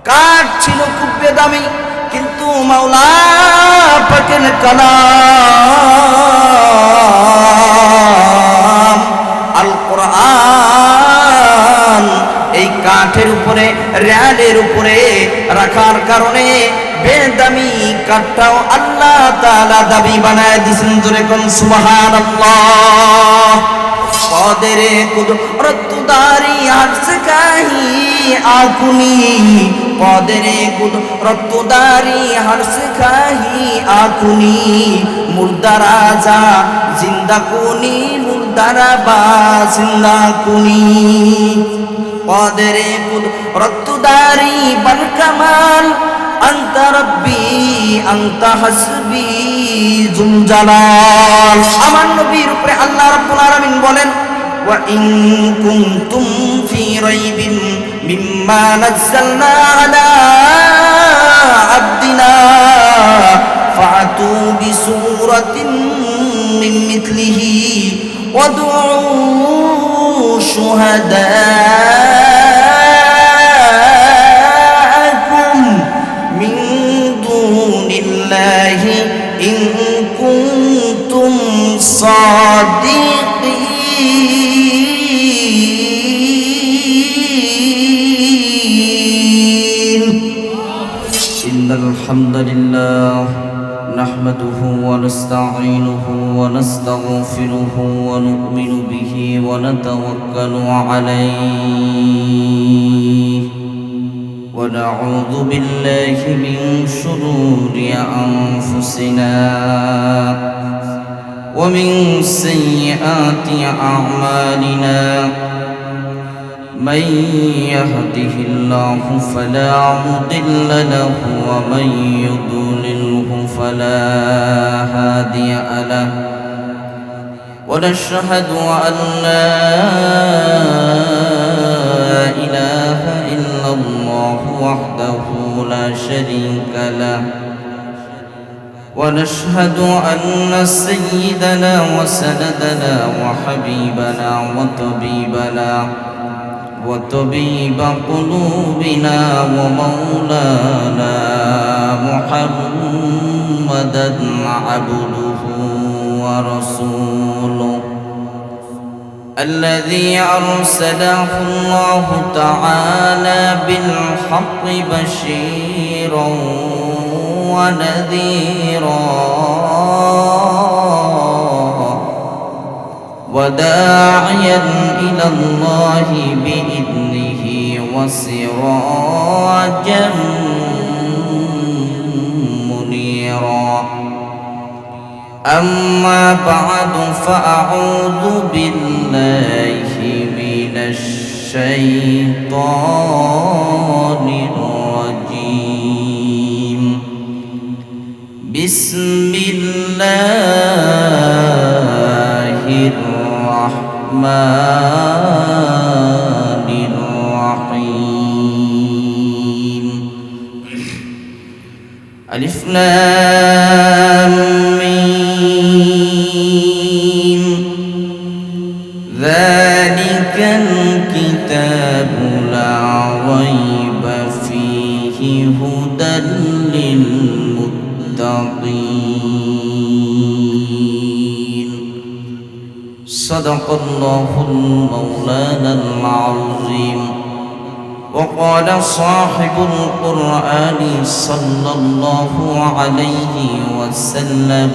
কাঠ ছিল খুব বেদামি, কিন্তু মাওলা পাকের কালাম আল কোরআন এই কাঠের উপরে, রেলের উপরে রাখার কারণে বেদামি কাঠটাও আল্লাহ তাআলা দাবি বানায় দিয়েছেন। জোরে কোন সুবহানাল্লাহ। قادر قدرت داری ہر سکاہی آکنی، قادر قدرت داری ہر سکاہی آکنی، مردر آجا زندہ کنی، مردر با زندہ کنی، قادر قدرت داری برکمال أنت ربي أنت حسبي ذو الجلال। আমার নবীর উপরে আল্লাহ রাব্বুল আলামিন বলেন, وإن كنتم في ريب مما نزلنا على عبدنا فأتوا بسورة من مثله وادعوا شهداءكم من دون الله إن كنتم صادقين. إن الحمد لله نحمده ونستعينه ونستغفره ونؤمن به ونتوكل عليه، ونعوذ بالله من شرور أنفسنا ومن سيئات أعمالنا، من يهده الله فلا مضل له ومن يضلله فلا هادي له، ونشهد أن لا إله إلا الله وحده لا شريك له، ونشهد أن سيدنا وسندنا وحبيبنا وطبيب قلوبنا ومولانا محمدا عبده ورسوله الذي أرسله الله تعالى بالحق بشيرا ونذيرا وداعيا إلى الله بإذنه وسراجا منيرا. أما بعد فأعوذ بالله من الشيطان الرجيم. بسم الله الرحمن الرحيم. ألف لام ميم. ذلك الكتاب لا ريب فيه هدى للمتقين. صدق الله المولانا العظيم. وقال صاحب القرآن صلى الله عليه وسلم: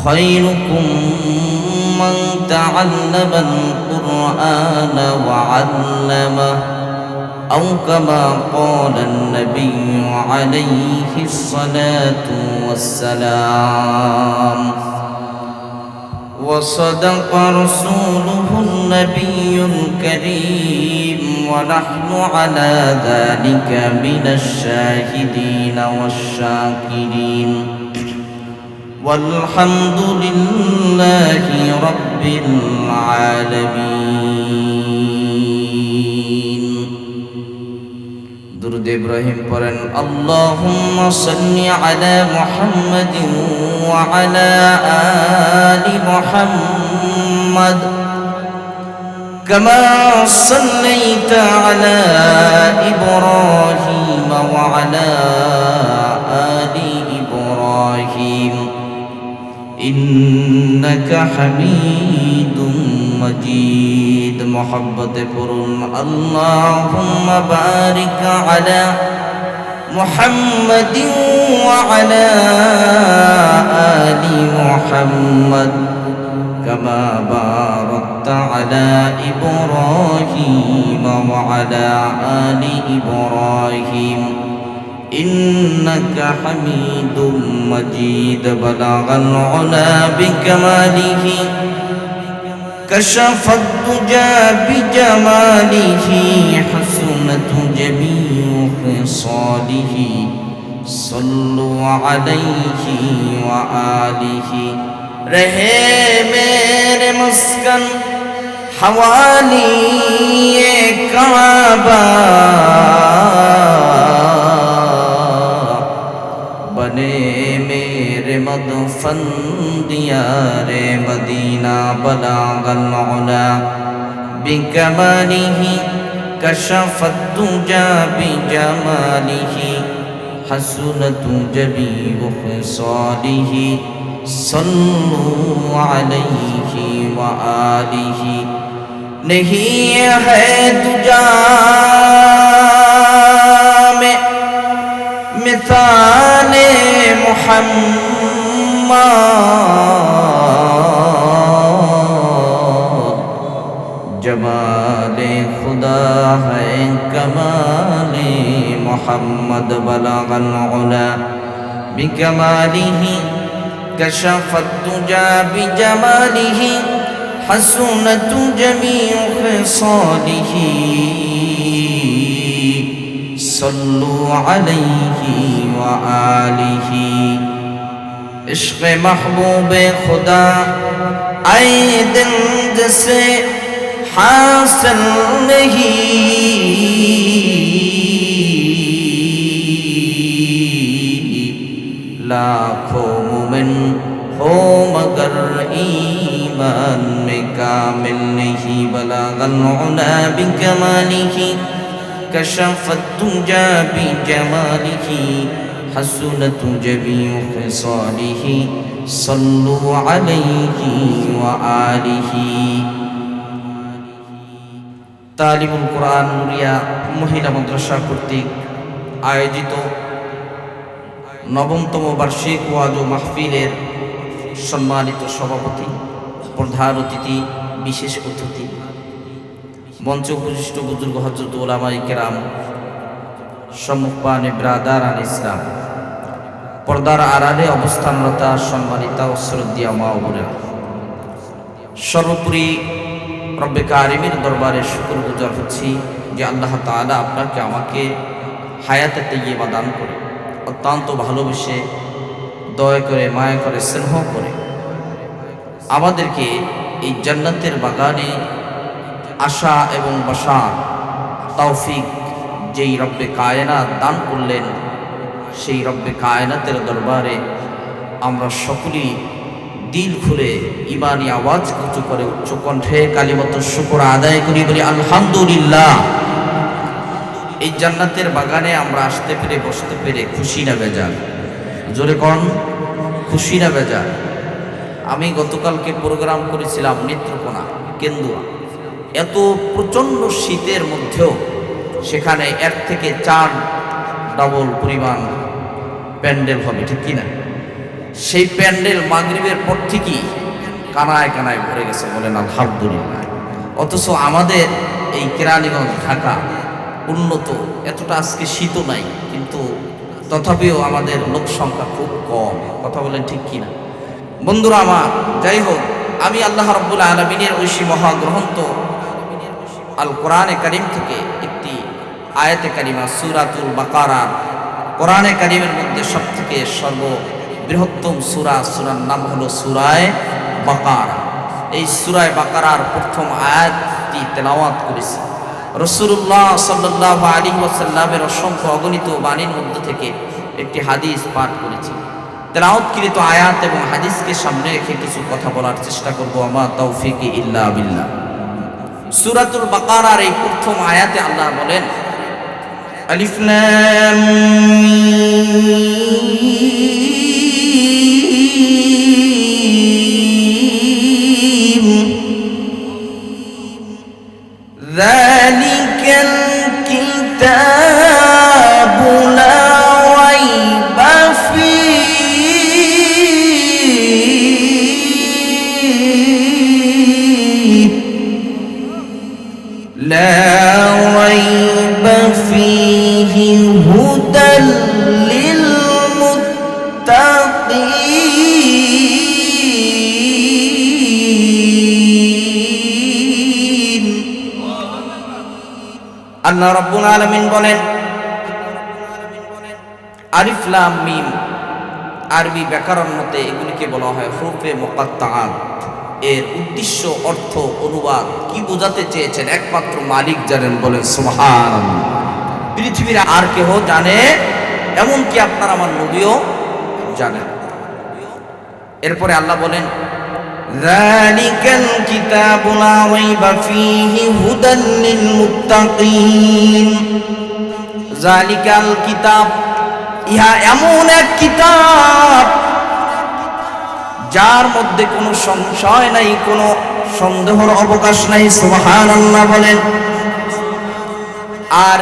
خيركم من تعلم القرآن وعلمه، أو كما قال النبي عليه الصلاة والسلام. وصدق رسوله النبي الكريم، ونحن على ذلك من الشاهدين والشاكرين، والحمد لله رب العالمين. درود إبراهيم পড়েন اللهم صل على محمد وعلى آل محمد كما صليت على إبراهيم وعلى آل إبراهيم إنك حميد مجيد محبت قرن اللهم بارك على محمد وعلى آل محمد كما باركت على إبراهيم وعلى آل إبراهيم إنك حميد مجيد بلغ العلا بكماله كشف الدجى بجماله حسنت جميع خصاله صلوا عليه وآله رہے میرے مسکن حوالی کعبہ بنے میرے مدفن دیار مدینہ بلغ العلا بکمالہ کشف الدجى بجمالہ حسنت جميع خصاله صلوا عليه وآله نہیں ہے دجا میں مثال محمد جمال خدا ہے کمال محمد بلغ العلا بکمالہ كشف الدجى بجماله حسنت جميع خصاله صلوا عليه وآله عشق محبوب خدا اے دل جسے حاصل نہیں لاکھوں مومن ہو مگر ایمان میں کامل نہیں بلغ العلا بکمالہ کشف الدجى بجمالہ حسنت جميع خصاله صلوا علیہ وآلہ তালিমুল কোরআন নুরিয়া মহিলা মাদ্রাসা কর্তৃক আয়োজিত নবমতম বার্ষিক ওয়াজ ও মাহফিলের সম্মানিত সভাপতি, প্রধান অতিথি, বিশেষ অতিথি, মঞ্চে উপবিষ্ট বুজুর্গ হযরত উলামায়ে কেরাম, সম্মুখপানে ব্রাদারান ইসলাম, পর্দার আড়ালে অবস্থানরতা সম্মানিতা ও শ্রদ্ধেয় মা ও বোনেরা, সর্বোপরি রব্বে কারিমের দরবারে শুকরগুজার হচ্ছি যে আল্লাহ তাআলা আপনাকে আমাকে হায়াতে তাইয়্যিবা দান করে, অত্যন্ত ভালোবেসে, দয়া করে, মায়া করে, স্নেহ করে আমাদেরকে এই জান্নাতের বাগানে আশা এবং বসার তৌফিক যেই রব্বে কায়নাত দান করলেন, সেই রব্বে কায়নাতের দরবারে আমরা সকলেই দিল খুলে ইমানি আওয়াজ উঁচু করে উচ্চ কণ্ঠে কালিমাতুশ শুকর আদায় করি, বলি আলহামদুলিল্লাহ। এই জান্নাতের বাগানে আমরা আসতে পেরে, বসতে পেরে খুশি না বেজার? জোরে কোন খুশি না বেজার? আমি গতকালকে প্রোগ্রাম করেছিলাম নেত্রকোনা, কেন্দুয়া। এত প্রচণ্ড শীতের মধ্যেও সেখানে এর থেকে 4 ডাবল পরিমাণ প্যান্ডেল হবে, ঠিক কিনা? সেই প্যান্ডেল মাগরিবের পর থেকেই কানায় কানায় ভরে গেছে, বলেন আলহামদুলিল্লাহ। অথচ আমাদের এই কেরানীগঞ্জ, ঢাকা উন্নত, এতটা আজকে শীতও নাই, কিন্তু তথাপিও আমাদের লোক সংখ্যা খুব কম। কথা বলেন ঠিক কিনা বন্ধুরা আমার? যাই হোক, আমি আল্লাহ রাব্বুল আলামিনের ঐশী মহাগ্রন্থ আল কোরআনে কারীম থেকে একটি আয়াতে কারিমা সূরাতুল বাকারা, কোরআনে কারীমের মধ্যে সবথেকে সর্ববৃহত্তম সূরার নাম হলো সূরায়ে বাকারা। এই সূরায়ে বাকারার প্রথম আয়াতটি তেলাওয়াত করেছি। রাসূলুল্লাহ সাল্লাল্লাহু আলাইহি ওয়াসাল্লামের অসংখ্য অগণিত বাণীর মধ্যে থেকে একটি হাদিস পাঠ করেছি। তেলাওয়াতকৃত আয়াত এবং হাদিসকে সামনে রেখে কিছু কথা বলার চেষ্টা করব। আমা তাওফীকি ইল্লা বিল্লাহ। সূরাতুল বাকারার এই প্রথম আয়াতে আল্লাহ বলেন, আলিফ লাম মিম যালিকাল কিতাবু লা রাইবা ফীহি هدى للمتقين আল্লাহ রাব্বুল আলামিন বলেন আলিফ লাম মিম আরবি ব্যাকরণ মতে এগুলিকে বলা হয় হুরুফে মুকাত্তাআত। এর উদ্দেশ্য, অর্থ, অনুবাদ কি বোঝাতে চেয়েছেন একমাত্র মালিক জানেন, বলেন সুবহানাল্লাহ। পৃথিবীর আর কেহ জানে, এমনকি আপনার আমার নবীও জানেন। এরপরে আল্লাহ বলেন যালিকাল কিতাবু লা রাইবা ফীহি হুদাল লিল মুত্তাকিন। যালিকাল কিতাব, ইহা এমন এক কিতাব যার মধ্যে কোনো সংশয় নাই, কোনো সন্দেহের অবকাশ নাই। সুবহানাল্লাহ বলেন। আর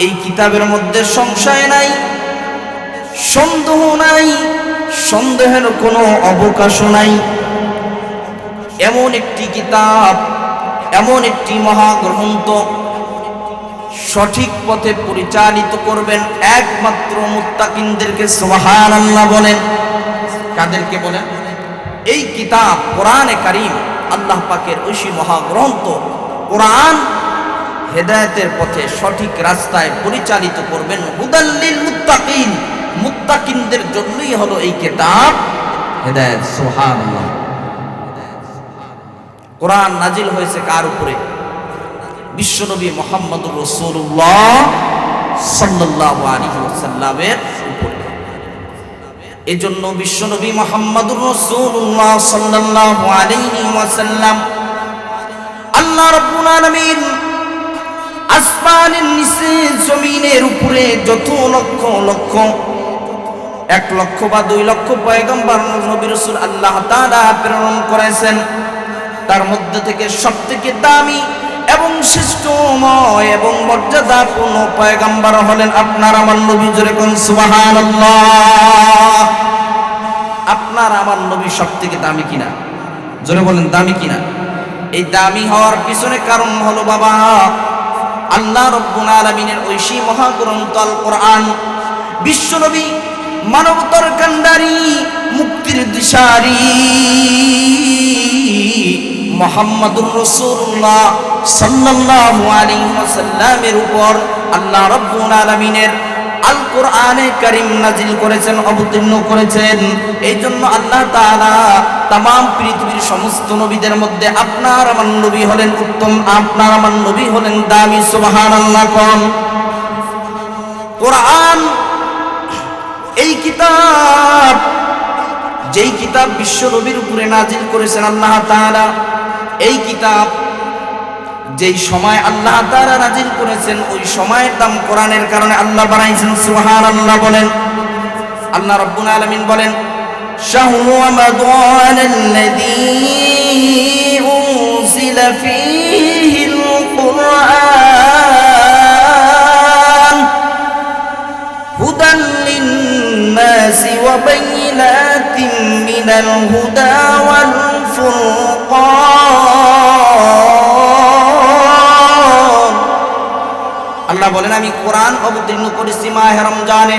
এই কিতাবের মধ্যে সংশয় নাই, সন্দেহ নাই, সন্দেহের কোনো অবকাশও নাই। এমন একটি কিতাব, এমন একটি মহাগ্রন্থ সঠিক পথে পরিচালিত করবেন একমাত্র মুত্তাকিনদেরকে। সুবহানাল্লাহ বলেন। কাদেরকে বলেন? এই কিতাব কোরআনে কারীম, আল্লাহ পাকের ঐশী মহাগ্রন্থ কোরআন হেদায়েতের পথে সঠিক রাস্তায় পরিচালিত করবেন। হুদাল লিল মুত্তাকিন, মুত্তাকিনদের জন্যই হলো এই কিতাব হেদায়েত। সুবহানাল্লাহ। কোরআন নাজিল হয়েছে কার উপরে? বিশ্বনবী মুহাম্মদুর রাসূলুল্লাহ সাল্লাল্লাহু আলাইহি ওয়াসাল্লামের উপরে। এজন্য বিশ্বনবী মুহাম্মদুর রাসূলুল্লাহ সাল্লাল্লাহু আলাইহি ওয়াসাল্লাম আল্লাহ রাব্বুল আলামিন আসমানের নিচে জমিনের উপরে যত লক্ষ লক্ষ, 1 লক্ষ বা 2 লক্ষ পয়গম্বর নবী রাসূল আল্লাহ তাআলা প্রেরণ করেছেন, তার মধ্যে থেকে সবথেকে দামি এবং শ্রেষ্ঠময় এবং মর্যাদাপূর্ণ পয়গম্বর হলেন আপনার আমার নবী। জোরে কোন সুবহানাল্লাহ। আপনার আমার নবী সবথেকে দামি কিনা? জোরে বলেন দামি কিনা? এই দামি হওয়ার পিছনে কারণ হলো বাবা আল্লাহ রাব্বুল আলামিনের ঐশী মহাগ্রন্থ আল কোরআন। বিশ্বনবী মানবতার কান্ডারি, মুক্তির দিশারি মুহাম্মদুর রাসূলুল্লাহ সাল্লাল্লাহু আলাইহি ওয়াসাল্লামের উপর আল্লাহ রাব্বুল আলামিনের আল কোরআনে কারীম নাজিল করেছেন, অবতীর্ণ করেছেন। এই জন্য আল্লাহ তাআলা तमाम পৃথিবীর সমস্ত নবীদের মধ্যে আপনার আমার নবী হলেন উত্তম, আপনার আমার নবী হলেন দামি। সুবহানাল্লাহ। কোন কোরআন, এই কিতাব, যেই কিতাব বিশ্ব নবীর উপরে নাজিল করেছেন আল্লাহ তাআলা, এই কিতাব যেই সময় আল্লাহ তাআলা নাজিল করেছেন ওই সময়ের দাম কোরআনের কারণে আল্লাহ বানাইছেন। সুবহানাল্লাহ বলেন। আল্লাহ রাব্বুল আলামিন বলেন শাহরু রমাদানাল্লাযী উনজিলা ফীহিল কুরআন হুদাল লিন-নাসি ওয়া বাইয়িনাতিন মিনাল হুদা ওয়াল ফুরকান। আল্লাহ বলেন আমি কোরআন অবতীর্ণ করেছি মাহে রমজানে।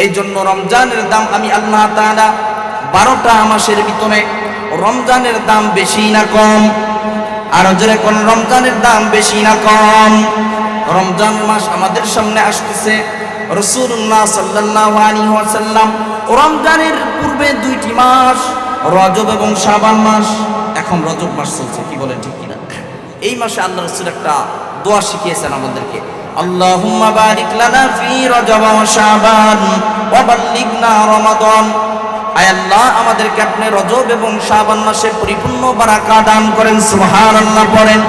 এই জন্য রমজানের দাম আমি আল্লাহ তাআলা 12টা মাসের ভিতরে রমজানের দাম বেশি না কম? আর জোরে কোন রমজানের দাম বেশি না কম? রমজান মাস আমাদের সামনে আসতেছে। রাসূলুল্লাহ সাল্লাল্লাহু আলাইহি ওয়াসাল্লাম রমজানের পূর্বে 2টি মাস, রজব এবং শাবান মাস, এখন রজব মাস চলছে, কি বলেন ঠিক কিনা? এই মাসে আল্লাহ রাসূল একটা দোয়া শিখিয়েছেন আমাদেরকে, আল্লাহুম্মা বারিক লানা ফি রজব ওয়া শাবান ওয়া বাল্লিগনা রমাদান। আয় আল্লাহ আমাদেরকে আপনি রজব এবং শাবান মাসে পরিপূর্ণ বারাকা দান করেন। সুবহানাল্লাহ পড়েন।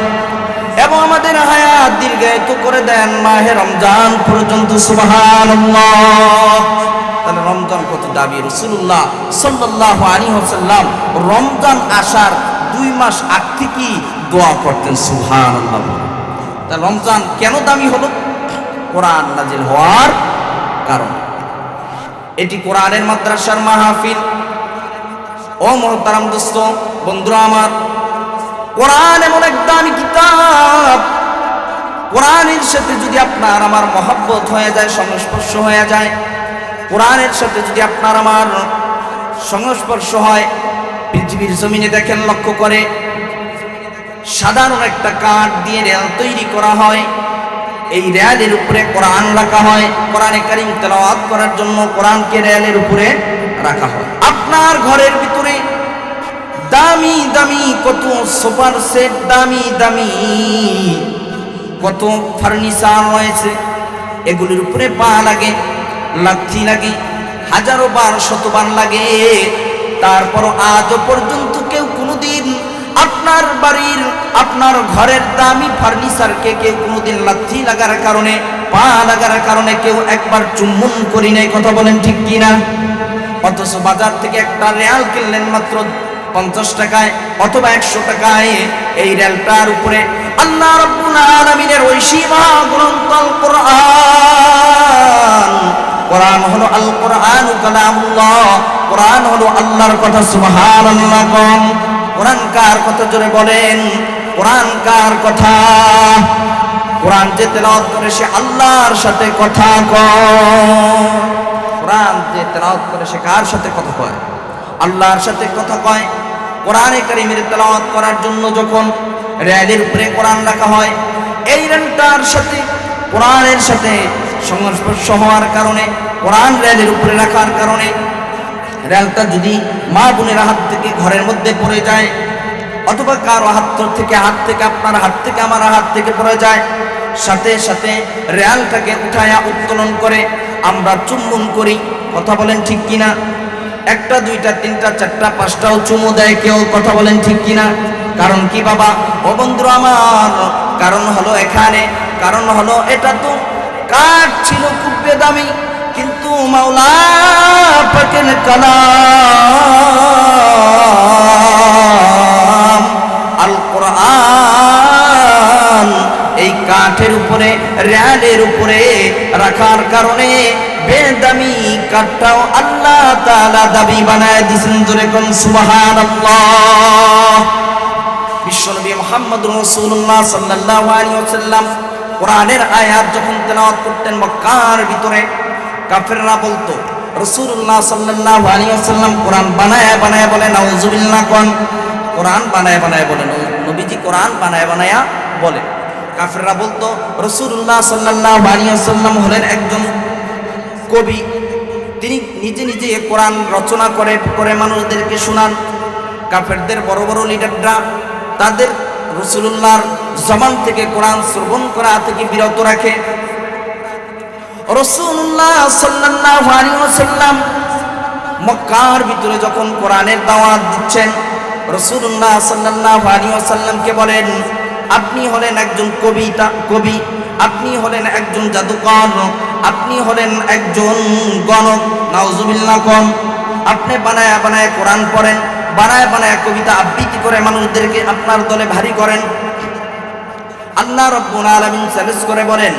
এবং আমাদের হায়াত দীর্ঘায়িত করে দেন মাহে রমজান পর্যন্ত। সুবহানাল্লাহ। তাহলে রমজান কত দামি! রাসূলুল্লাহ সাল্লাল্লাহু আলাইহি ওয়াসাল্লাম রমজান আসার 2 মাস আগ থেকেই দোয়া করতেন। সুবহানাল্লাহ। তাহলে রমজান কেন দামি হলো? কোরআন নাজিল হওয়ার কারণে। এটি কোরআনের মাদ্রাসার মাহফিল। ও মুহতারাম দোস্ত, বন্ধুরা আমার, কোরআন এমন এক দামি কিতাব, কোরআনের সাথে যদি আপনার আমার মহব্বত হয়ে যায়, সংস্পর্শ হয়ে যায়, কোরআনের সাথে যদি আপনার আমার সংস্পর্শ হয়, পৃথিবীর জমিনে দেখেন, লক্ষ্য করে সাধারণ একটা কাঠ দিয়ে রেল তৈরি করা হয়, এই রেলের উপরে কোরআন রাখা হয়, কোরআনে কারীম তেলাওয়াত করার জন্য কোরআনকে রেলের উপরে রাখা হয়। আপনার ঘরের ভিতরে দামি দামি কত সোফার সেট, দামি দামি কত ফার্নিচার রয়েছে, এগুলির উপরে পা লাগে, লাথি লাগে, হাজারো বার শতবার লাগে, তারপরও আজও পর্যন্ত কেউ কোনোদিন আপনার বাড়ির আপনার ঘরের দামি ফার্নিচারকে কেউ কোনোদিন লাথি লাগার কারণে, পা লাগার কারণে কেউ একবার চুম্বন করি নাই। কথা বলেন ঠিক কিনা? অথচ বাজার থেকে একটা রেল কিনলেন মাত্র 50 টাকায় অথবা 100 টাকায়, এই রেলটার উপরে আল্লাহ রাব্বুল আলামিনের ওই সীমা গ্রন্থ আল কোরআন, কোরআন হলো আল কোরআন কালামুল্লাহ, কোরআন হলো আল্লাহর কথা। সুবহানাল্লাহ। কোরআন কার কথা? জোরে বলেন, কোরআন কার কথা? কোরআন যে তেলাওয়াত করে সে আল্লাহর সাথে কথা কয়। কোরআন যে তেলাওয়াত করে সে কার সাথে কথা কয়? আল্লাহর সাথে কথা কয়। কোরআনে কারীমের তেলাওয়াত করার জন্য যখন রেলের উপরে কোরআন রাখা হয়, এই রেলটার সাথে কোরআনের সাথে সংস্পর্শ হওয়ার কারণে, কোরআন রেলের উপরে রাখার কারণে, রেলটা যদি মা বোনের হাত থেকে ঘরের মধ্যে পড়ে যায়, অথবা কারো হাত থেকে আপনার হাত থেকে আমার হাত থেকে পড়ে যায়, সাথে সাথে রেলটাকে উঠায়া উত্তোলন করে আমরা চুম্বন করি। কথা বলেন ঠিক কিনা? 1, 2, 3, 4, 5টাও চুমু দেয় কেউ। কথা বলেন ঠিক কিনা? কারণ কি বাবা? ও বন্ধুরা আমার, কারণ হলো এখানে, কারণ হলো এটা তো কাঠ ছিল খুব বেদামি, কিন্তু মাওলা পাকের কালাম আল কোরআন এই কাঠের উপরে, রেলের উপরে রাখার কারণে বেদামি কাঠটাও আল্লাহ তাআলা দাবি বানায় দিয়েছেন। জোরে কোন সুবহানাল্লাহ। বিশ্বনবী মুহাম্মদুর রাসূলুল্লাহ সাল্লাল্লাহু আলাইহি ওয়াসাল্লাম কোরআনের আয়াত যখন তেলাওয়াত করতেন, মক্কার ভিতরে কাফেররা বলতো রাসূলুল্লাহ সাল্লাল্লাহু আলাইহি ওয়াসাল্লাম কোরআন বানায়া বানায়া বলে, নাউযুবিল্লাহ। কোরআন বানায়া বানায়া বলে, নবীজি কোরআন বানায়া বানায়া বলে। কাফেররা বলতো রাসূলুল্লাহ সাল্লাল্লাহু আলাইহি ওয়াসাল্লাম হলেন একজন কবি, তিনি নিজে নিজে কোরআন রচনা করে করে মানুষদেরকে শোনান। কাফেরদের বড় বড় লিডাররা তাদের রাসূলুল্লাহর জবান থেকে কোরআন শ্রবণ করা থেকে বিরত রাখে। রাসূলুল্লাহ সাল্লাল্লাহু আলাইহি ওয়াসাল্লাম মক্কার ভিতরে যখন কোরআনের দাওয়াত দিচ্ছেন, রাসূলুল্লাহ সাল্লাল্লাহু আলাইহি ওয়াসাল্লামকে বলেন, আপনি হলেন একজন কবি, আপনি হলেন একজন জাদুকর, আপনি হলেন একজন গণক। নাউযুবিল্লাহ। আপনি বানায়া বানায়া কোরআন পড়েন, বানায়া বানায়া কবিতা আবৃত্তি করে মানুষদেরকে আপনার দলে ভারী করেন। আল্লাহ রাব্বুল আলামিন চ্যালেঞ্জ করে বলেন,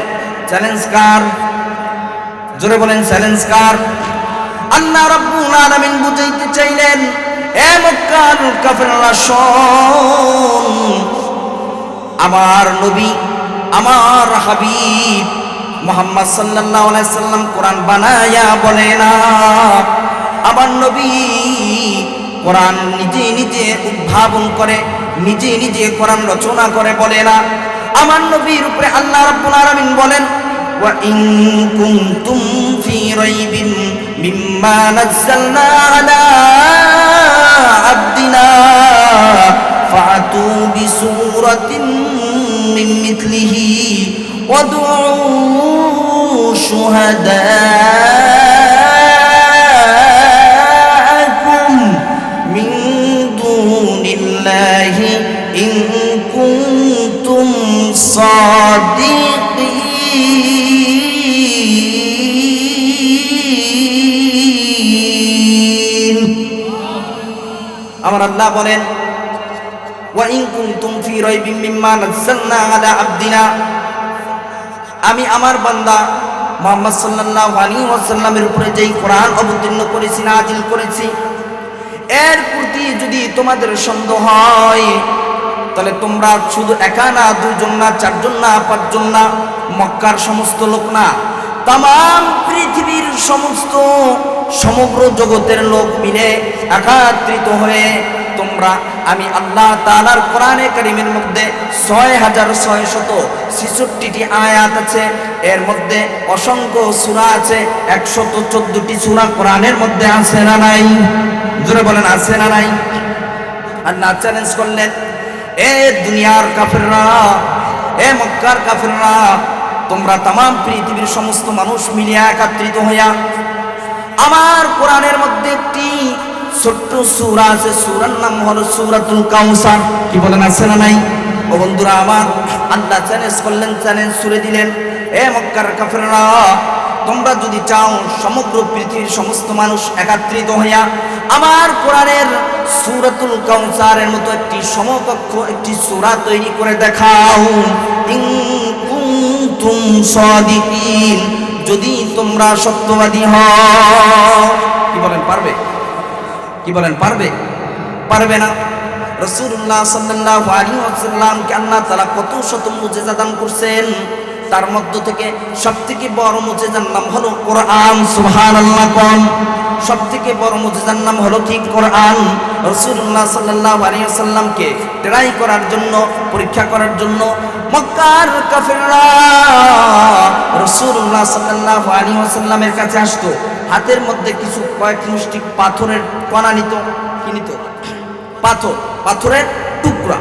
চ্যালেঞ্জ কার? জোরে বলেন, চ্যালেঞ্জ কার? আল্লাহ রাব্বুল আলামিন বুঝাইতে চাইলেন, এ মক্কার কাফেররা শোন, আমার নবী, আমার হাবিব মুহাম্মদ সাল্লাল্লাহু আলাইহি সাল্লাম কোরআন বানায়া বলে না। আমার নবী কোরআন নিজে নিজে উদ্ভাবন করে, নিজে নিজে কোরআন রচনা করে বলে না। আমার নবীর উপরে আল্লাহ রাব্বুল আলামিন বলেন, ওয়া ইন কুনতুম ফি রাইবিন মিম্মা নাযালনা আলা আবদিনা ফাতু বিসূরাতিন মিন মিথলিহি ওয়াদউ শুহাদাআকুম মিন দুনিল্লাহি ইন কুনতুম আমার আল্লাহ বলেন ওয়া ইন কুনতুম ফি রাইবিম মিম্মা নাযালনা আলা আবদিনা, আমি আমার বান্দা মুহাম্মদ সাল্লাল্লাহু আলাইহি ওয়াসাল্লামের উপরে যেই কোরআন অবতীর্ণ করেছি, নাজিল করেছি, এর প্রতি যদি তোমাদের সন্দেহ হয়, তাহলে তোমরা শুধু একা না, দুইজন না, চারজন না, পাঁচজন না, মক্কার সমস্ত লোক না, তাম পৃথিবীর সমস্ত সমগ্র জগতের লোক মিলে একত্রিত হয়ে তোমরা আমি আল্লাহ তাআলার কোরআনে কারীমের মধ্যে 6666টি আয়াত আছে, এর মধ্যে অসংখ্য সূরা আছে, 114টি সূরা কোরআনের মধ্যে আছে না নাই? জোরে বলেন আছে না নাই? আল্লাহ চ্যালেঞ্জ করলেন, এ দুনিয়ার কাফেররা, এ মক্কার কাফেররা, তোমরা তাম পৃথিবীর সমস্ত মানুষ মিলিয়া একত্রিত হইয়া আমার কোরআনের মধ্যে একটি ছোট্ট সূরা আছে, সূরার নাম হলো সূরাতুল কাউসার। কি বলেন আছে না নাই? ও বন্ধুরা আমার, আল্লাহ চ্যালেঞ্জ করলেন, চ্যালেঞ্জ ছুড়ে দিলেন, এ মক্কার কাফেররা, তোমরা যদি চাও সমগ্র পৃথিবীর সমস্ত মানুষ একত্রিত হইয়া আমার কোরআনের সূরাতুল কাউসারের মতো একটি সমকক্ষ একটি সূরা তৈরি করে দেখাও, ইন কুনতুম সাদিকিন, যদি তোমরা সত্যবাদী হও। কি বলেন পারবে? কি বলেন পারবে? পারবে না। রাসূলুল্লাহ সাল্লাল্লাহু আলাইহি ওয়াসাল্লামকে আল্লাহ তাআলা কত শত মুজিজা দান করছেন, তার মধ্য থেকে সবথেকে বড় মুজিজার নাম হলো কোরআন। সুবহানাল্লাহ কোন? সবথেকে বড় মুজিজার নাম হলো কি? কোরআন। রাসূলুল্লাহ সাল্লাল্লাহু আলাইহি ওয়াসাল্লামকে ট্রাই করার জন্য, পরীক্ষা করার জন্য মক্কার কাফেররা রাসূলুল্লাহ সাল্লাল্লাহু আলাইহি ওয়াসাল্লামের কাছে আসতো, হাতের মধ্যে কিছু কয়েক মুষ্টি পাথরের কণা নিত। কি নিত? পাথর, পাথরের টুকরা,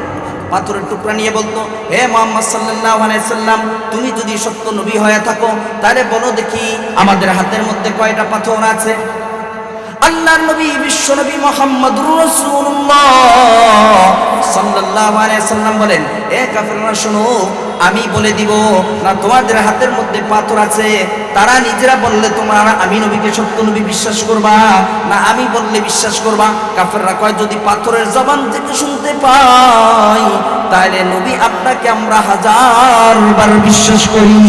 পাথরের টুকরা নিয়ে বলতো, হে মুহাম্মদ সাল্লাল্লাহু আলাইহি সাল্লাম, তুমি যদি সত্য নবী হয়ে থাকো তাহলে বলো দেখি আমাদের হাতের মধ্যে কয়টা পাথর আছে। আল্লাহর নবী বিশ্ব নবী মুহাম্মদুর রাসূলুল্লাহ সাল্লাল্লাহু আলাইহি সাল্লাম বলেন, এ কাফেররা শোনো, আমি বলে দিব না তোমাদের হাতের মধ্যে পাথর আছে? তারা নিজেরা বললে তোমরা আমি নবীকে সত্য নবী বিশ্বাস করবা না আমি বললে বিশ্বাস করবা? কাফেররা কয়, যদি পাথরের জবান থেকে শুনতে পাই তাহলে নবী আপনাকে আমরা 1000 বার বিশ্বাস করি।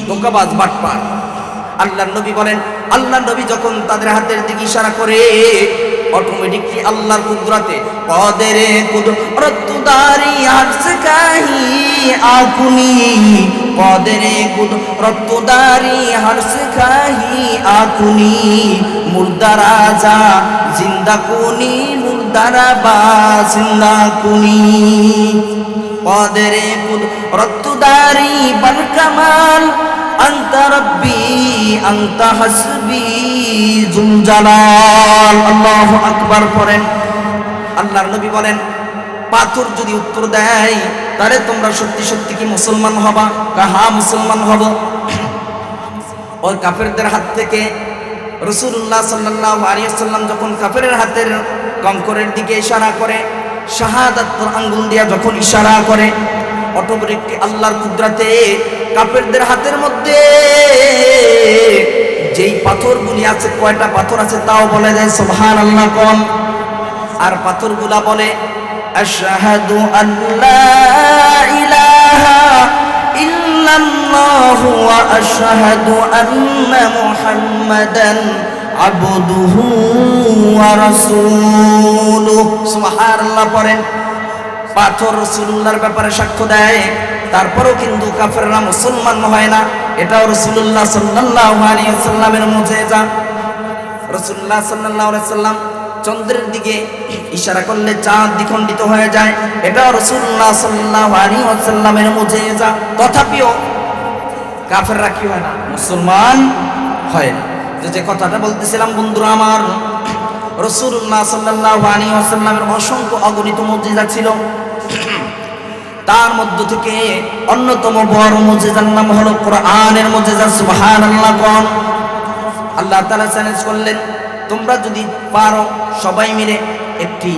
ধোঁকাবাজ, বাটপার। আল্লাহর নবী বলেন, আল্লাহর নবী যখন তাদের হাতের দিকে ইশারা করে, অটোমেটিকলি আল্লাহর কুদরতে কদরে কুদরতদারি আরশকাহি আকুনি, কদরে কুদরতদারি আরশকাহি আকুনি, মুর্দারা যা জিন্দা কুনি, মুর্দারা বা জিন্দা কুনি, কদরে কুদরতদারি বাল কামাল আনতা রব্বি আনতা হাসবি যুল জালাল। আল্লাহু আকবার পড়েন। আল্লাহর নবী বলেন, পাথর যদি উত্তর দেয় তাহলে তোমরা সত্যি সত্যি কি মুসলমান হবা? হ্যাঁ মুসলমান হব। ওই কাফেরদের হাত থেকে রাসূলুল্লাহ সাল্লাল্লাহু আলাইহি ওয়াসাল্লাম যখন কাফেরের হাতের কঙ্করের দিকে ইশারা করে, শাহাদাত আঙ্গুল দিয়া যখন ইশারা করে, অটোমেটিকলি আল্লাহর কুদরতে কাফেরদের হাতের মধ্যে যেই পাথরগুলি আছে, কয়টা পাথর আছে তাও বলে দেয়। সুবহানাল্লাহ কোন? আর পাথরগুলা বলে, আশহাদু আল্লা ইলাহা ইল্লাল্লাহু ওয়া আশহাদু আন্না মুহাম্মাদান আবদুহু ওয়া রাসূলুহু। সুবহানাল্লাহ পড়েন। পাথর রাসূলুল্লাহর ব্যাপারে সাক্ষ্য দেয়, তারপরেও কিন্তু কাফেররা মুসলমান হয় না। এটাও রাসূলুল্লাহ সাল্লাল্লাহু আলাইহি ওয়াসাল্লামের মুজিজা। রাসূলুল্লাহ সাল্লাল্লাহু আলাইহি ওয়াসাল্লাম চন্দ্রের দিকে ইশারা করলে চাঁদ দ্বিখণ্ডিত হয়ে যায়, এটাও রাসূলুল্লাহ সাল্লাল্লাহু আলাইহি ওয়াসাল্লামের মুজিজা। তথাপিও কাফেররা কি হয় না? মুসলমান হয় না। যে কথাটা বলতেছিলাম বন্ধুরা আমার, রাসূলুল্লাহ সাল্লাল্লাহু আলাইহি ওয়াসাল্লামের অসংখ্য অগণিত মুজিজা ছিল, তার মধ্য থেকে অন্যতম বড় মুজিজার নাম হলো কোরআনের মুজিজা। সুবহানাল্লাহ কোন? আল্লাহ তাআলা চ্যালেঞ্জ করলেন, তোমরা যদি পারো সবাই মিলে একটি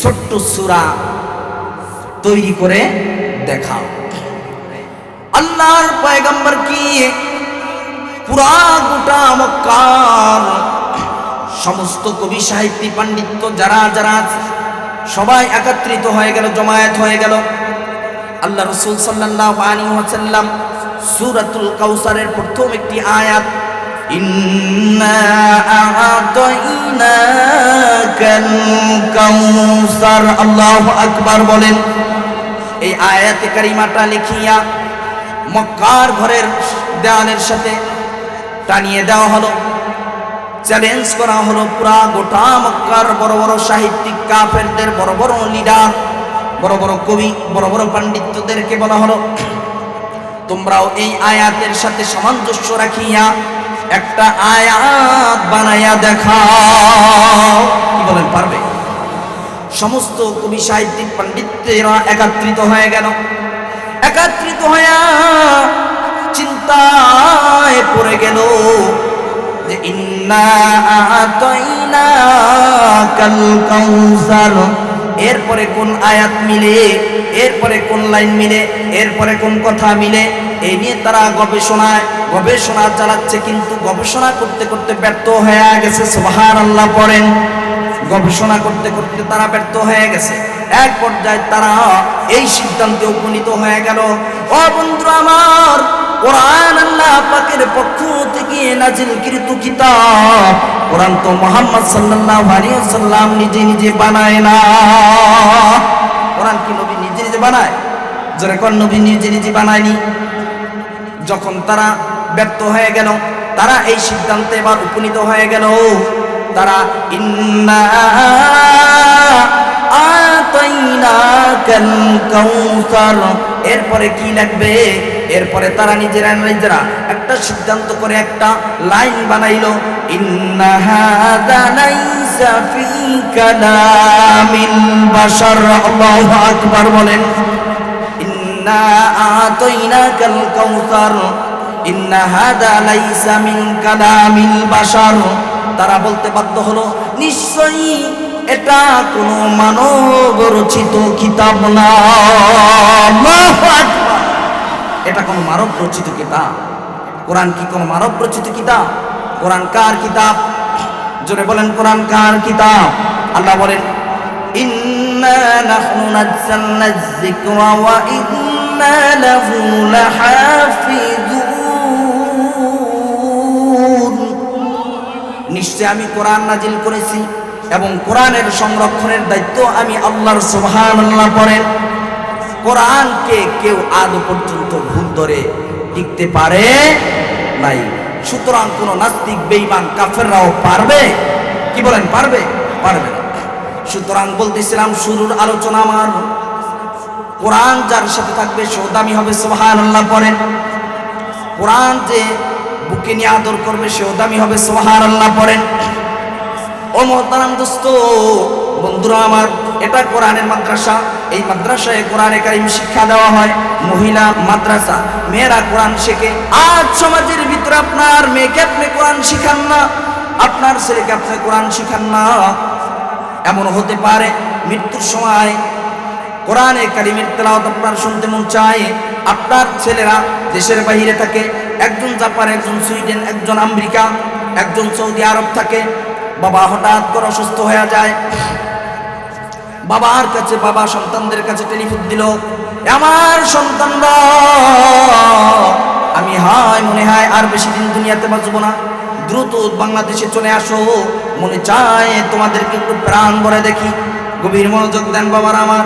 ছোট্ট সূরা তৈরি করে দেখাও। আল্লাহর পয়গম্বর কি পুরা গোটা মক্কার সমস্ত কবি সাহিত্যিক পাণ্ডিত্য যারা যারা আছে সবাই একত্রিত হয়ে গেল, জমায়েত হয়ে গেল। আল্লাহ রাসূল সাল্লাল্লাহু আলাইহি ওয়াসাল্লাম সূরাতুল কাউসারের প্রথম একটি আয়াত, ইন্না আ'তাইনাকাল কাউসার, আল্লাহু আকবার বলেন। এই আয়াতে কারিমাটা লিখিয়া মক্কার ঘরের দেওয়ালের সাথে টানিয়ে দেওয়া হলো, চ্যালেঞ্জ করা হলো পুরা গোটা মক্কার বড় বড় সাহিত্যিক কাফেরদের, বড় বড় লিডার, বড় বড় কবি, বড় বড় পাণ্ডিত্যদেরকে বলা হলো, তোমরাও এই আয়াতের সাথে সামঞ্জস্য রাখিয়া একটা আয়াত বানাইয়া দেখাও। কি বলেন, পারবে? সমস্ত কবি সাহিত্যিক পণ্ডিতেরা একত্রিত হয়ে গেল। একত্রিত হইয়া চিন্তায় পড়ে গেল যে ইন্না আ'তাইনাকাল কাউসার, এরপরে কোন আয়াত মিলে, এরপরে কোন লাইন মিলে, এরপরে কোন কথা মিলে, এই নিয়ে তারা গবেষণা চালাচ্ছে, কিন্তু গবেষণা করতে করতে ব্যর্থ হয়ে গেছে। সুবহানাল্লাহ পড়েন। গবেষণা করতে করতে তারা ব্যর্থ হয়ে গেছে। এক পর্যায়ে তারা এই সিদ্ধান্তে উপনীত হয়ে গেল, ও বন্ধুরা আমার, কোরআন আল্লাহ পাকের পক্ষ থেকে নাজিলকৃত কিতাব। কোরআন তো মুহাম্মদ সাল্লাল্লাহু আলাইহি ওয়াসাল্লাম নিজে নিজে বানায় না। কোরআন কি নবী নিজে নিজে বানায়? যারা কোন নবী নিজে নিজে বানায়নি। যখন তারা ব্যর্থ হয়ে গেল, তারা এই সিদ্ধান্তে এবার উপনীত হয়ে গেল, তারা ইন্না আ'তাইনাকাল কাউসার, এরপরে কি লাগবে? এরপরে তারা নিজেরা একটা সিদ্ধান্ত করে একটা লাইন বানাইলো, ইন্না হাযা লাইসা ফি কালামিল বাশার, আল্লাহু আকবার বলেন। ইন্না আ'তাইনাকাল কাউসার ইন্না হাযা লাইসা মিন কালামিল বাশার। তারা বলতে বাধ্য হলো, নিশ্চয়ই এটা কোনো মানব রচিত কিতাব না। আল্লাহু আকবার। এটা কোনো মানব রচিত কিতাব? কোরআন কি কোনো মানব রচিত কিতাব? কোরআন কার কিতাব? জোরে বলেন, কোরআন কার কিতাব? আল্লাহ বলেন, ইন্না নাহনু নাযালনায যিকরা ওয়া ইন্না লাহু লাহাফিজুন। নিশ্চয় আমি কোরআন নাজিল করেছি এবং কোরআনের সংরক্ষণের দায়িত্ব আমি আল্লাহর। সুবহানাল্লাহ পড়েন। কোরআনকে কেউ আজ পর্যন্ত ভুল ধরে লিখতে পারে নাই। সুতরাং কোন নাস্তিক, বেঈমান, কাফেররাও পারবে? কি বলেন, পারবে? পারবে না। সুতরাং বলতেছিলাম শুরুর আলোচনা আমার, কোরআন যার সাথে থাকবে সেও দামি হবে। সুবহানাল্লাহ পড়েন। কোরআন যে বুকে নিয়ে আদর করবে সেও দামি হবে। সুবহানাল্লাহ পড়েন। ও মুহতারাম দোস্ত, বন্ধুরা আমার, এটা কোরআনের মাদ্রাসা। এই মাদ্রাসায় কোরআনে কারীম শিক্ষা দেওয়া হয়। মহিলা মাদ্রাসা, মেয়েরা কোরআন শেখে। আজ সমাজের ভিতরে আপনার মেয়েকে আপনি কোরআন শিখান না, আপনার ছেলেকে আপনি কোরআন শিখান না। এমন হতে পারে মৃত্যুর সময় কোরআনে কারীমের তেলাওয়াত আপনার শুনতে মন চায়। আপনার ছেলেরা দেশের বাইরে থাকে, একজন জাপান, একজন সুইডেন, একজন আমেরিকা, একজন সৌদি আরব থাকে। বাবা হঠাৎ করে অসুস্থ হয়ে যায়। বাবার কাছে, বাবা সন্তানদের কাছে টেলিফোন দিল, আমার সন্তানরা, আমি মনে হয় আর বেশি দিন দুনিয়াতে বাঁচবো না, দ্রুত বাংলাদেশে চলে আসো, মনে চায় তোমাদেরকে একটু প্রাণ ভরে দেখি। গভীর মনোযোগ দেন বাবার আমার।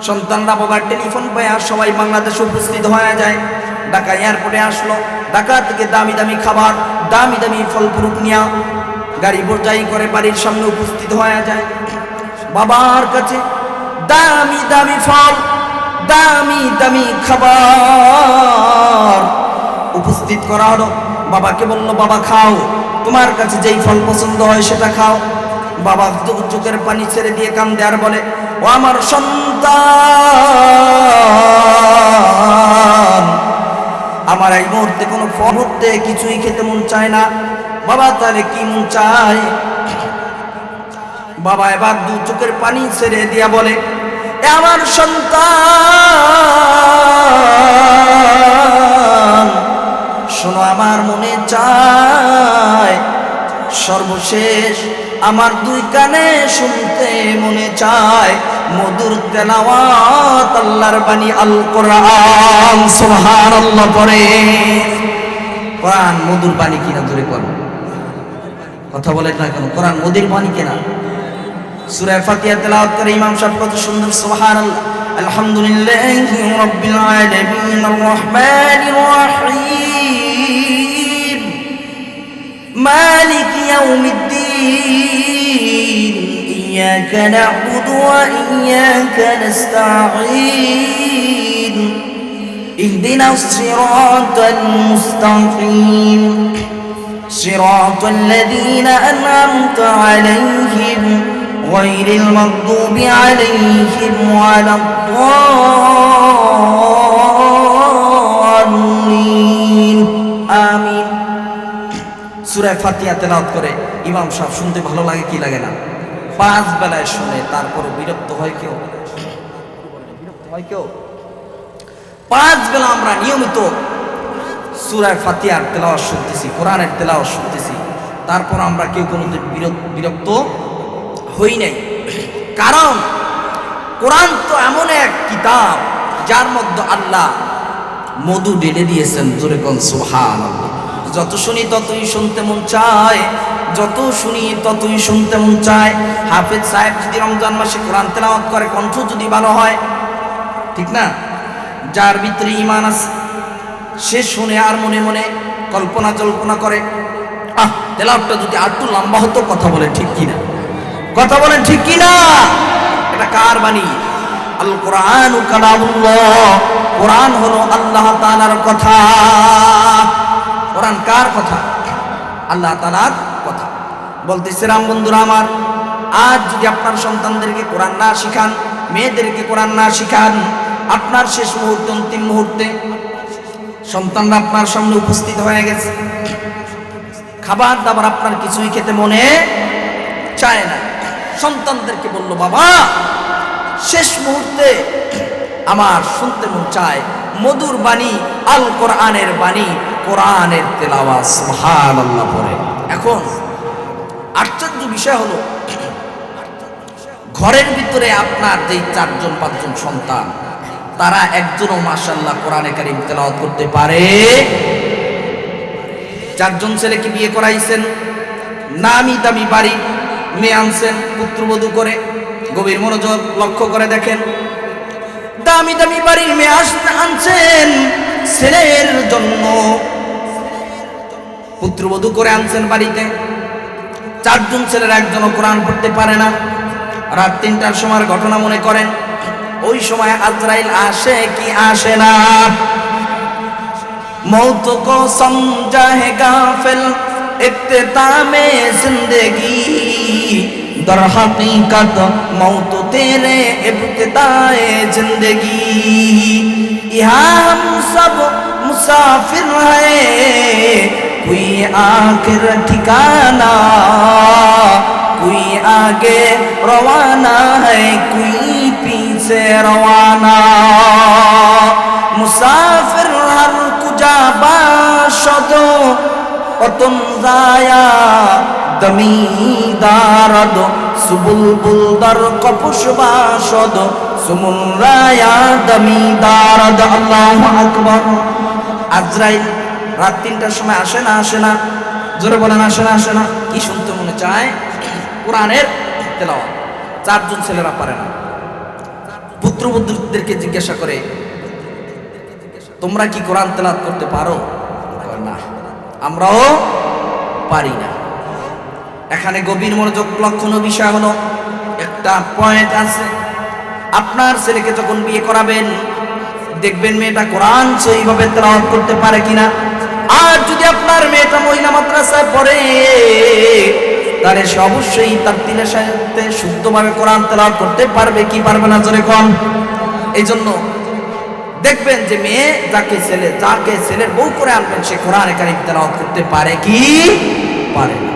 সন্তানরা বাবার টেলিফোন পায় আর সবাই বাংলাদেশে উপস্থিত হয়ে যায়। ঢাকা এয়ারপোর্টে আসলো। ঢাকা থেকে দামি দামি খাবার, দামি দামি ফল ফ্রুট নিয়ে গাড়ি বোঝাই করে বাড়ির সামনে উপস্থিত হয়ে যায়। বাবার কাছে দামি দামি ফল, দামি দামি খাবার উপস্থিত করা হলো। বাবাকে বলল, বাবা খাও, তোমার কাছে যেই ফল পছন্দ হয় সেটা খাও। বাবা চোখের পানি ছেড়ে দিয়ে কান্দে আর বলে, ও আমার সন্তান, আমার এই মুহূর্তে কোনো ফল হতে কিছুই খেতে মন চায় না। বাবা তাহলে কি মন চায়? বাবা এবার দু চোখের পানি ছেড়ে দিয়া বলে, এ আমার সন্তান, শোনো, আমার মনে চায় সর্বশেষ আমার দুই কানে শুনতে মনে চায় মধুর তেলাওয়াত আল্লাহর বাণী আল কোরআন। সুবহানাল্লাহ পড়ে। কোরআন মধুর বাণী কিনা জোরে কোন কথা বলেন না কেন? কোরআন মধুর বাণী কিনা? সূরা ফাতিহা তেলাওয়াত করে ইমাম সাহেব কত সুন্দর সুবহানাল্লাহ আলহামদুলিল্লাহি রাব্বিল আলামিন আর রহমানির রহিম মালিক ইয়াউমিদ্দিন ইয়াকা না'বুদু ওয়া ইয়াকা নাস্তাঈন ইহদিনাস সিরাতাল মুস্তাকিম সিরাতাল লাযীনা আন'আমতা আলাইহিম غير المغضوب عليهم ولا الضالين آمين। সূরা ফাতিহা তেলাওয়াত করে ইমাম সাহেব শুনতে ভালো লাগে কি লাগে না? 5 বেলায় শুনে তারপর বিরক্ত হয় কেউ? 5 বেলা আমরা নিয়মিত সূরা ফাতিহার তেলাওয়াত শুনতেছি, কোরআনের তেলাওয়াত শুনতেছি, তারপর আমরা কেউ কোনোদিন বিরক্ত হই নাই। কারণ কোরআন তো এমন এক কিতাব যার মধ্যে আল্লাহ মধু ঢেলে দিয়েছেন। জোরে কোন সুবহানাল্লাহ। যত শুনি ততই শুনতে মন চায়, যত শুনি ততই শুনতে মন চায়। হাফেজ সাহেব যদি রমজান মাসে কোরআন তেলাওয়াত করে, কণ্ঠ যদি ভালো হয়, ঠিক না? যার ভিতরে ঈমান আছে সে শুনে আর মনে মনে কল্পনা জল্পনা করে, তেলাওয়াতটা যদি আরেকটু লম্বা হতো। কথা বলে ঠিক কিনা? কথা বলেন ঠিক কিনা? এটা কার বাণী? আল কোরআনু কালামুল্লাহ। কোরআন হলো আল্লাহ তাআলার কথা। কোরআন কার কথা? আল্লাহ তাআলার কথা। বলতেছিলাম বন্ধুরা আমার, আজ যদি আপনার সন্তানদেরকে কোরআন না শিখান, মেয়েদেরকে কোরআন না শিখান, আপনার শেষ মুহূর্তে, অন্তিম মুহূর্তে সন্তানরা আপনার সামনে উপস্থিত হয়ে গেছে, খাবার দাবার আপনার কিছুই খেতে মনে চায় না। সন্তানদেরকে বলল, বাবা শেষ মুহূর্তে আমার শুনতে মন চায় মধুর বাণী, আল কোরআনের বাণী, কোরআনের তেলাওয়াত। সুবহানাল্লাহ পড়ে। এখন আশ্চর্য বিষয় হলো, ঘরের ভিতরে আপনার যেই 4-5জন সন্তান, তারা একজনও মাশাআল্লাহ কোরআনে কারীম তেলাওয়াত করতে পারে? 4জন ছেলেকে বিয়ে করাইছেন, নামি দামি বাড়ি, মেয়ে আনছেন, পুত্রবধূ করে। গভীর মনোযোগ লক্ষ্য করে দেখেন, দামি দামি বাড়ির মেয়ে আনছেন ছেলের জন্য, পুত্রবধূ করে আনছেন বাড়িতে। 4জন ছেলের একজনও কোরআন পড়তে পারে না। রাত 3টার সময় ঘটনা মনে করেন, ওই সময় আজরাইল আসে কি আসে না? मौत को समझा है गाफिल इख्तितामे जिंदगी, दर हकीकत मौत तेरे इब्तिदाए जिंदगी। यहाँ हम सब मुसाफिर हैं, कोई आखिर ठिकाना, कोई आगे रवाना है, कोई पीछे रवाना। मुसाफिर हर कुजा बाशद অতন রায়া দমিদারদ সুবুলবুল দর কপুষ বাসদ সুমুল রায়া দমিদারদ। আল্লাহু আকবার। আজরাইল রাত 3টার সময় আসে না? আসে না? জোরে বলেন, আসে না? আসে না? কি শুনতে মনে চায়? কোরআনের তেলাওয়াত। 4জন ছেলেরা পারে না। পুত্রবধূদেরকে জিজ্ঞাসা করে, তোমরা কি কোরআন তেলাওয়াত করতে পারো? না, আমরাও পারি না। এখানে গভীর মনোযোগ লক্ষণীয় বিষয় হলো, একটা পয়েন্ট আছে। আপনার ছেলেকে যখন বিয়ে করাবেন, দেখবেন মেয়েটা কোরআন সহিভাবে তেলাওয়াত করতে পারে কিনা। আর যদি আপনার মেয়েটা মহিলা মাদ্রাসায় পড়ে, তাহলে সে অবশ্যই তার তিলের সাথে শুদ্ধভাবে কোরআন তেলাওয়াত করতে পারবে কি পারবে না? জোরে কোন। এই জন্য দেখবেন যে মেয়ে যাকে ছেলের বউ করে আনবেন, সে কোরআনে কারীম তেলাওয়াত করতে পারে কি পারে না?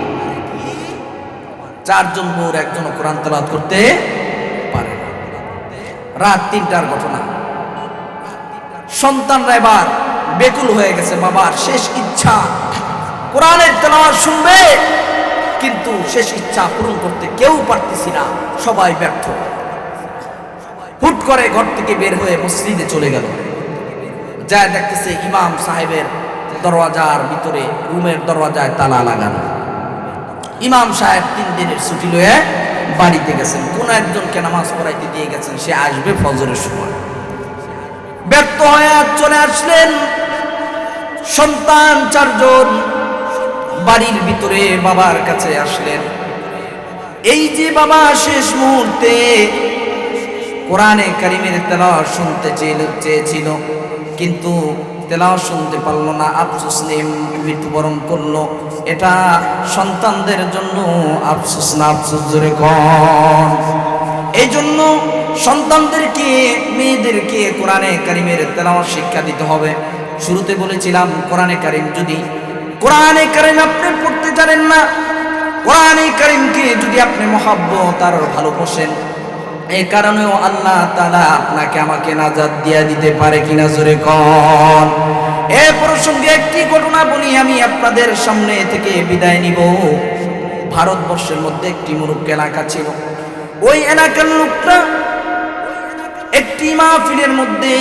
4জন বউর একজনও কোরআন তেলাওয়াত করতে পারে না। রাত 3টার ঘটনা। সন্তানরা এবার বেকুল হয়ে গেছে, বাবার শেষ ইচ্ছা কোরআনের তেলাওয়াত শুনবে। কিন্তু শেষ ইচ্ছা পূরণ করতে কেউ পারতেছি না, সবাই ব্যর্থ। হুট করে ঘর থেকে বের হয়ে মসজিদে চলে গেল, যা দেখতেছে ইমাম সাহেবের দরওয়াজার ভিতরে রুমের দরওয়াজায় তালা লাগানো। ইমাম সাহেব 3 দিনের ছুটি লয়ে বাড়িতে গেছেন, কোন একজনকে নামাজ পড়াইতে দিয়ে গেছেন, সে আসবে ফজরের সময়। ব্যর্থ হয়ে চলে আসলেন। সন্তান 4 জন বাড়ির ভিতরে বাবার কাছে আসলেন। এই যে বাবা শেষ মুহূর্তে কোরআনে কারিমের তেলাওয়াত শুনতে চেয়েছিল, কিন্তু তেলাওয়াত শুনতে পারলো না, আফসোস নিয়ে মৃত্যুবরণ করলো। এটা সন্তানদের জন্য আফসোস না আফসোস জোরে কোন? এই জন্য সন্তানদেরকে, মেয়েদেরকে কোরআনে কারিমের তেলাওয়াত শিক্ষা দিতে হবে। শুরুতে বলেছিলাম কোরআনে কারিম কোরআনে কারিম আপনি পড়তে জানেন না, কোরআনে কারিমকে যদি আপনি মহব্বত আর ভালোবাসেন, এই কারণেও আল্লাহ তাআলা আপনাকে আমাকে নাজাত দিয়ে দিতে পারে কিনা জোরে কোন? এই প্রসঙ্গে একটি ঘটনা বলি, আমি আপনাদের সামনে থেকে বিদায় নিব। ভারতবর্ষের মধ্যে একটি মুরুক্ষ এলাকা ছিল। ওই এলাকার লোকটা একটি মাহফিলের মধ্যে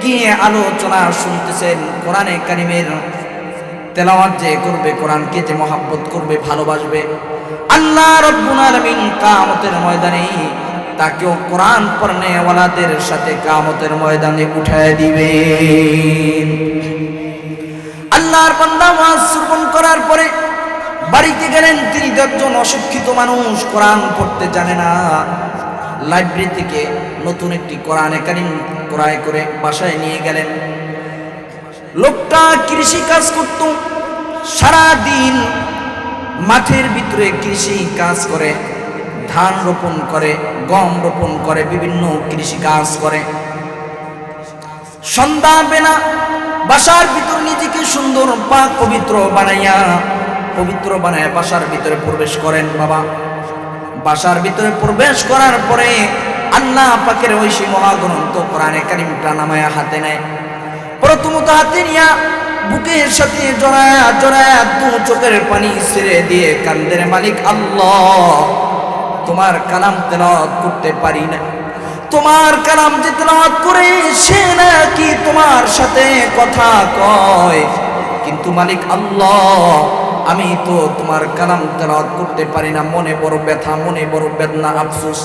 গিয়ে আলোচনা শুনতেছেন। কোরআনে কারিমের তেলাওয়াত যে করবে, কোরআনকে যে মহব্বত করবে, ভালোবাসবে, আল্লাহ রাব্বুল আলামিন কিয়ামতের ময়দানে তাকেও কোরআন পড়নেওয়ালাদের সাথে কিয়ামতের ময়দানে উঠায় দিবে। আল্লাহর বান্দা ওয়াজ শ্রবণ করার পরে বাড়িতে গেলেন। তিনি একজন অশিক্ষিত মানুষ, কোরআন পড়তে জানে না। লাইব্রেরি থেকে নতুন একটি কোরআনে কারিম ক্রয় করে বাসায় নিয়ে গেলেন। লোকটা কৃষি কাজ করত, সারা দিন মাঠের ভিতরে কৃষি কাজ করে, ধান রোপণ করে, গম রোপণ করে, বিভিন্ন কৃষি কাজ করে। সন্ধ্যা বেলা বাসার ভিতর নিজেকে সুন্দর পাক পবিত্র বানাইয়া বাসার ভিতরে প্রবেশ করেন। বাবা বাসার ভিতরে প্রবেশ করার পরে আল্লাহ পাকের ওই মহাগ্রন্থ কোরআনে কারিমটা নামায়া হাতে নেয়। প্রথমত হাতে নিয়া বুকের সাথে জড়ায়া জড়ায়া 2 চোখের পানি ছেড়ে দিয়ে কান্দের, মালিক আল্লাহ, তোমার কালাম তেলাওয়াত করতে পারি না, তোমার কালাম যে তেলাওয়াত করে সে নাকি তোমার সাথে কথা কয়, কিন্তু মালিক আল্লাহ আমি তো তোমার কালাম তেলাওয়াত করতে পারি না, মনে বড় ব্যথা, মনে বড় বেদনা, আফসোস।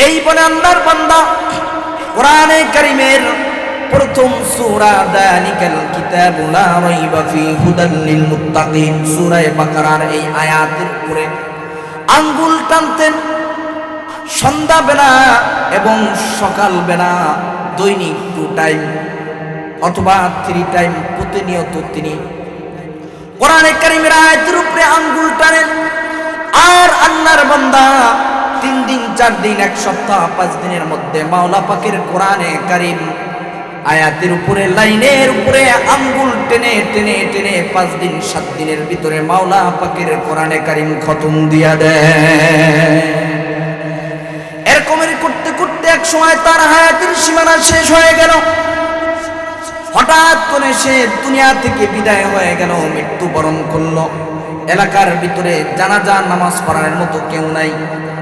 এই বলে আল্লাহর বান্দা কোরআনে কারিমের প্রথম সূরা যালিকাল কিতাবু লা রাইবা ফীহি হুদাল লিল মুত্তাকিন, সূরা বাকারার এই আয়াতের উপরে আঙ্গুল টানতেন। সন্ধ্যাবেলা এবং সকালবেলা দৈনিক 2 টাইম অথবা 3 টাইম প্রতিনিয়ত তিনি কোরআনে কারিমের আয়াতের উপরে আঙ্গুল টানেন। আর আল্লাহর বান্দা 3 দিন 4 দিন 1 সপ্তাহ 5 দিনের মধ্যে মাওলা পাকের কোরআনে কারিম আয়াতের উপরে, লাইনের উপরে আঙ্গুল টেনে টেনে টেনে 5 দিন 7 দিনের ভিতরে মাওলা পাকের কোরআনে কারিম খতম দিয়া দেয়। এরকমই করতে করতে এক সময় তার হায়াতের সীমানা শেষ হয়ে গেল। হঠাৎ করে সে দুনিয়া থেকে বিদায় হয়ে গেল, মৃত্যুবরণ করলো। এলাকার ভিতরে জানাজার নামাজ পড়ার মতো কেউ নাই,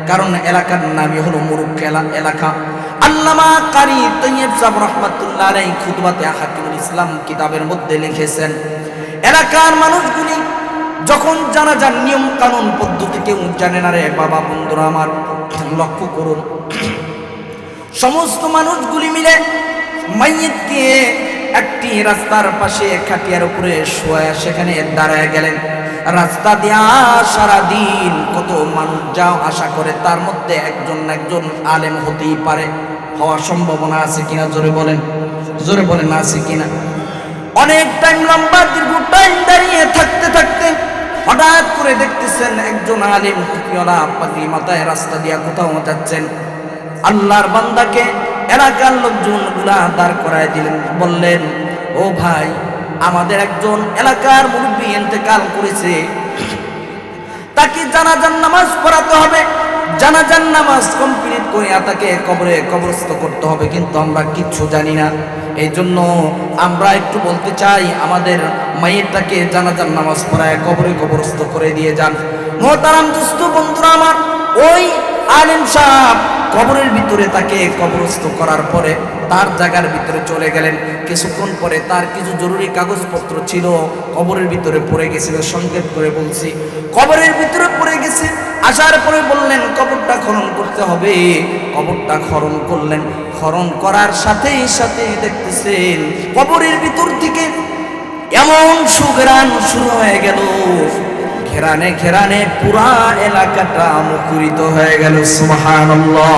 কারণ এলাকার নামই হলো মুরুক্ষ এলাকা। আল্লামা কারি তৈয়ব সাহেব রাহমাতুল্লাহ আলাইহি খুতবাতে হাকিমুল ইসলাম কিতাবের মধ্যে লিখেছেন, এলাকার মানুষগুলি যখন জানাজার নিয়ম কানুন পদ্ধতি কেউ জানে না রে বাবা, বন্ধুরা আমার লক্ষ্য করুন, সমস্ত মানুষগুলি মিলে মাইয়িতকে একটি রাস্তার পাশে খাটিয়ার উপরে শোয়া সেখানে দাঁড়ায় গেলেন। রাস্তা দিয়া সারাদিন কত মানুষ যাও আসা করে, তার মধ্যে একজন না একজন আলেম হতেই পারে, হওয়ার সম্ভাবনা আছে কিনা জোরে বলেন, জোরে বলেন আছে কিনা। অনেক টাইম, লম্বা দীর্ঘ টাইম দাঁড়িয়ে থাকতে থাকতে হঠাৎ করে দেখতেছেন একজন আলেম টুপিওয়ালা পাগড়ি মাথায় রাস্তা দিয়া কোথাও যাচ্ছেন। আল্লাহর বান্দাকে এলাকার লোকজনগুলা দাঁড় করায় দিলেন, বললেন, ও ভাই, আমাদের একজন এলাকার মুরব্বী ইন্তেকাল করেছে, তাকে জানাজার নামাজ পড়াতে হবে। জানাজার নামাজ কমপ্লিট করিয়া তাকে কবরে কবরস্থ করতে হবে, কিন্তু আমরা কিচ্ছু জানি না। এই জন্য আমরা একটু বলতে চাই, আমাদের মায়েরটাকে জানাজার নামাজ পড়ায় কবরে কবরস্থ করে দিয়ে যান। মোহতারাম দোস্ত বন্ধুরা আমার, ওই আলেম সাহেব কবরের ভিতরে তাকে কবরস্থ করার পরে তার জায়গার ভিতরে চলে গেলেন। কিছুক্ষণ পরে তার কিছু জরুরি কাগজপত্র ছিল কবরের ভিতরে পড়ে গেছিল, সংক্ষেপ করে বলছি, কবরের ভিতরে পড়ে গেছে। আসার পরে বললেন কবরটা খনন করতে হবে। কবরটা খনন করলেন, খনন করার সাথেই সাথে দেখতেছেন কবরের ভিতর থেকে এমন সুঘ্রাণ শুরু হয়ে গেল, ঘেরানে ঘেরানে পুরা এলাকাটা মুখরিত হয়ে গেল। সুবহানাল্লাহ।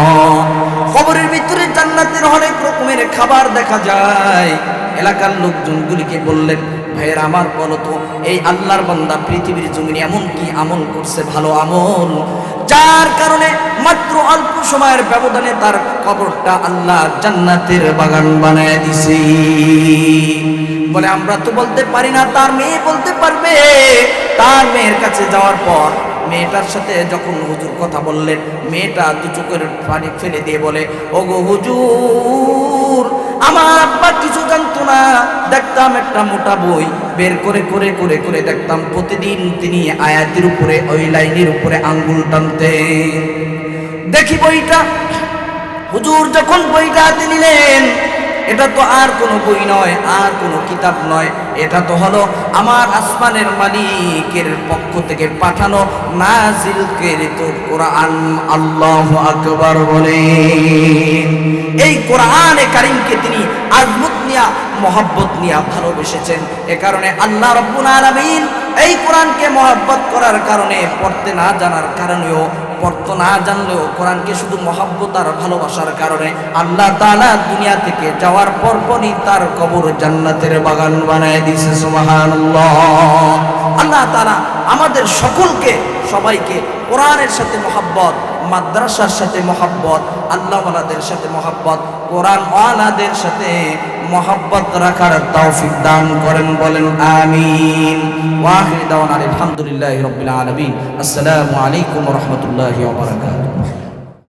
কবরের ভিতরে জান্নাতের অনেক রকমের খাবার দেখা যায়। এলাকার লোকজনগুলিকে বললেন, ভাইয়ের আমার বলো তো, এই আল্লাহর বান্দা পৃথিবীর জমিনে এমন কি আমল করছে, ভালো আমল, যার কারণে মাত্র অল্প সময়ের ব্যবধানে তার কবরটা আল্লাহ জান্নাতের বাগান বানায় দিছে। বলে আমরা তো বলতে পারি না, তার মেয়ে বলতে পারবে। তার মেয়ের কাছে যাওয়ার পর মেয়েটার সাথে যখন হুজুর কথা বললেন, মেয়েটা দু চোখের পানি ফেলে দিয়ে বলে, ওগো হুজুর, আমার আব্বা কিছু জানতো না। দেখতাম একটা মোটা বই বের করে করে করে করে দেখতাম প্রতিদিন তিনি আয়াতের উপরে, ওই লাইনের উপরে আঙ্গুল টানতেন। দেখি বইটা, হুজুর যখন বইটা হাতে নিলেন, এটা তো আর কোনো বই নয়, আর কোনো কিতাব নয়, এটা তো হলো আমার আসমানের মালিকের পক্ষ থেকে পাঠানো নাজিলকৃত কোরআন। আল্লাহু আকবার বলেন। এই কোরআনে কারীমকে তিনি আজমত নিয়া, মহব্বত নিয়া ভালোবেসেছেন। এ কারণে আল্লাহ রাব্বুল আলামিন এই কোরআনকে মহব্বত করার কারণে, পড়তে না জানার কারণেও, পড়তে না জানলেও কোরআনকে শুধু মহব্বত আর ভালোবাসার কারণে আল্লাহ তাআলা দুনিয়া থেকে যাওয়ার পরপরই তার কবর জান্নাতের বাগান বানায় দিয়েছে। সুবহানাল্লাহ। আল্লাহ তাআলা আমাদের সকলকে, সবাইকে কোরআনের সাথে মহব্বত, মাদ্রাসার সাথে মহব্বত, আল্লাহওয়ালাদের সাথে মহব্বত, কোরআনওয়ালাদের সাথে মহব্বত রাখার তৌফিক দান করেন, বলেন আমিন। ওয়া আখিরু দাওয়ানা আলহামদুলিল্লাহি রাব্বিল আলামিন। আসসালামু আলাইকুম ওয়া রাহমাতুল্লাহি ওয়া বারাকাতুহু।